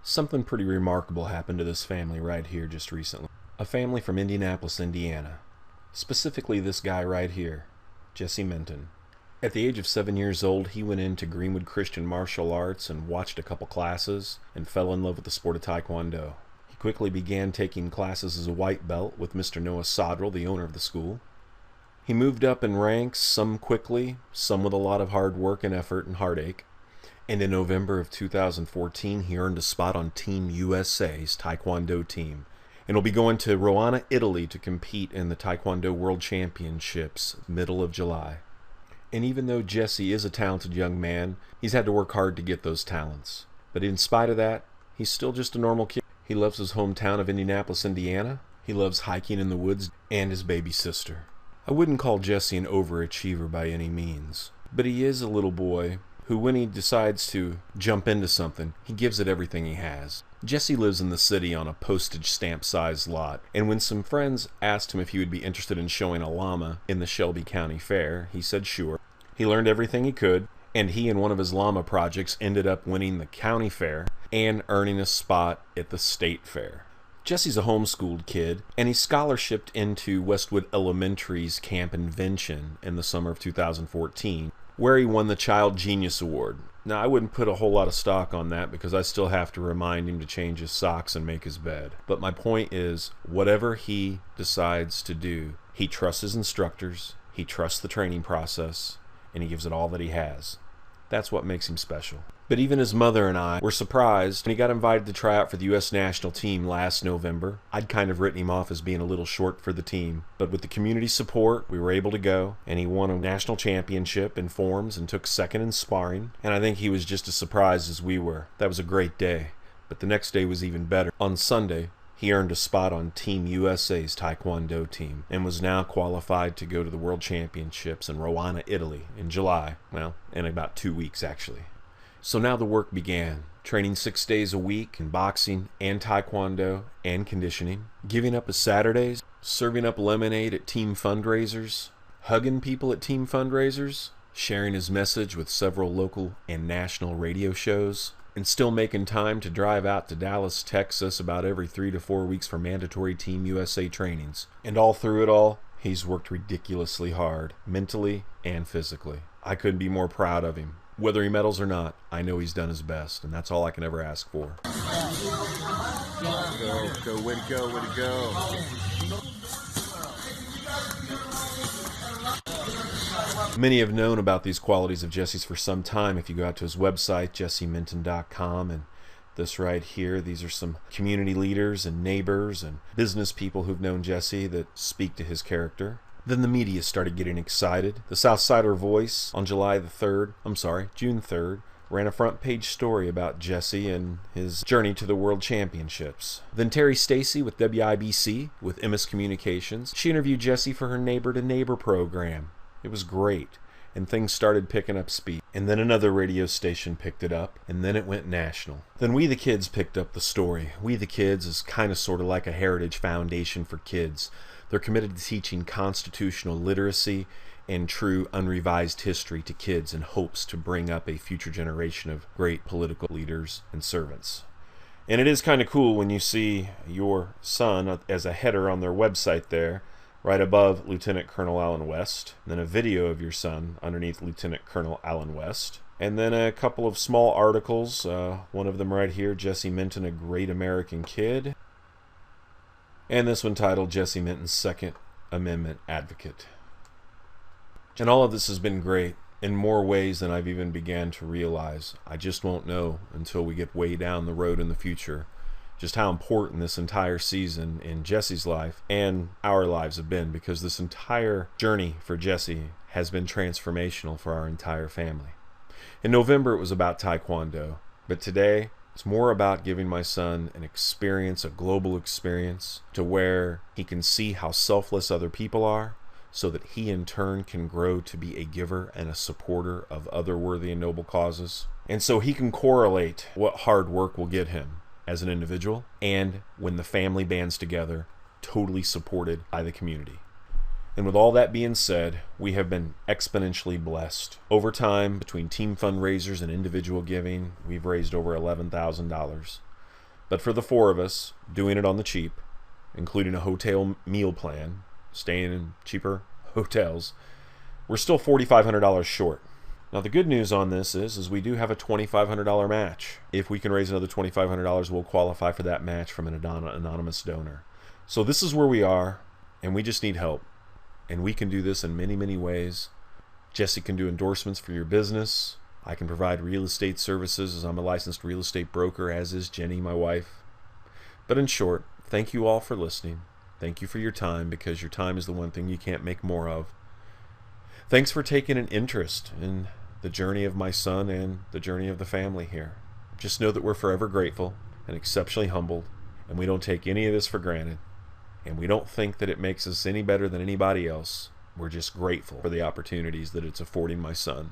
Something pretty remarkable happened to this family right here just recently. A family from Indianapolis, Indiana. Specifically this guy right here, Jesse Minton. At the age of 7 years old, he went into Greenwood Christian Martial Arts and watched a couple classes and fell in love with the sport of Taekwondo. He quickly began taking classes as a white belt with Mr. Noah Sodrell, the owner of the school. He moved up in ranks, some quickly, some with a lot of hard work and effort and heartache. And in November of 2014, he earned a spot on Team USA's Taekwondo team, and will be going to Roma, Italy to compete in the Taekwondo World Championships middle of July. And even though Jesse is a talented young man, he's had to work hard to get those talents. But in spite of that, he's still just a normal kid. He loves his hometown of Indianapolis, Indiana. He loves hiking in the woods and his baby sister. I wouldn't call Jesse an overachiever by any means, but he is a little boy who, when he decides to jump into something, he gives it everything he has. Jesse lives in the city on a postage stamp-sized lot, and when some friends asked him if he would be interested in showing a llama in the Shelby County Fair, he said sure. He learned everything he could, and he and one of his llama projects ended up winning the county fair and earning a spot at the state fair. Jesse's a homeschooled kid, and he scholarshiped into Westwood Elementary's Camp Invention in the summer of 2014, where he won the Child Genius Award. Now, I wouldn't put a whole lot of stock on that because I still have to remind him to change his socks and make his bed. But my point is, whatever he decides to do, he trusts his instructors, he trusts the training process, and he gives it all that he has. That's what makes him special. But even his mother and I were surprised when he got invited to try out for the U.S. national team last November. I'd kind of written him off as being a little short for the team, but with the community support, we were able to go, and he won a national championship in forms and took second in sparring, and I think he was just as surprised as we were. That was a great day, but the next day was even better. On Sunday, he earned a spot on Team USA's Taekwondo team and was now qualified to go to the World Championships in Roma, Italy in July. Well, in about 2 weeks, actually. So now the work began, training 6 days a week in boxing and Taekwondo and conditioning, giving up his Saturdays, serving up lemonade at team fundraisers, hugging people at team fundraisers, sharing his message with several local and national radio shows, and still making time to drive out to Dallas, Texas about every 3 to 4 weeks for mandatory Team USA trainings. And all through it all, he's worked ridiculously hard, mentally and physically. I couldn't be more proud of him. Whether he medals or not, I know he's done his best, and that's all I can ever ask for. Go, way to go, way to go. Many have known about these qualities of Jesse's for some time. If you go out to his website, jesseminton.com, and this right here, these are some community leaders and neighbors and business people who've known Jesse that speak to his character. Then the media started getting excited. The Southsider Voice on June 3rd, ran a front page story about Jesse and his journey to the World Championships. Then Terry Stacy with WIBC, with Emmis Communications, she interviewed Jesse for her Neighbor to Neighbor program. It was great, and things started picking up speed. And then another radio station picked it up, and then it went national. Then We the Kids picked up the story. We the Kids is kind of sort of like a heritage foundation for kids. They're committed to teaching constitutional literacy and true unrevised history to kids in hopes to bring up a future generation of great political leaders and servants. And it is kind of cool when you see your son as a header on their website there, right above Lieutenant Colonel Allen West, and then a video of your son underneath Lieutenant Colonel Allen West, and then a couple of small articles, one of them right here, Jesse Minton, a Great American Kid, and this one titled Jesse Minton's Second Amendment Advocate. And all of this has been great in more ways than I've even began to realize. I just won't know until we get way down the road in the future just how important this entire season in Jesse's life and our lives have been, because this entire journey for Jesse has been transformational for our entire family. In November it was about Taekwondo, but today it's more about giving my son an experience, a global experience, to where he can see how selfless other people are, so that he in turn can grow to be a giver and a supporter of other worthy and noble causes. And so he can correlate what hard work will get him as an individual, and when the family bands together, totally supported by the community. And with all that being said, we have been exponentially blessed. Over time, between team fundraisers and individual giving, we've raised over $11,000. But for the four of us, doing it on the cheap, including a hotel meal plan, staying in cheaper hotels, we're still $4,500 short. Now the good news on this is we do have a $2,500 match. If we can raise another $2,500, we'll qualify for that match from an anonymous donor. So this is where we are, and we just need help. And we can do this in many, many ways. Jesse can do endorsements for your business. I can provide real estate services, as I'm a licensed real estate broker, as is Jenny, my wife. But in short, thank you all for listening. Thank you for your time, because your time is the one thing you can't make more of. Thanks for taking an interest in the journey of my son and the journey of the family here. Just know that we're forever grateful and exceptionally humbled, and we don't take any of this for granted. And we don't think that it makes us any better than anybody else. We're just grateful for the opportunities that it's affording my son.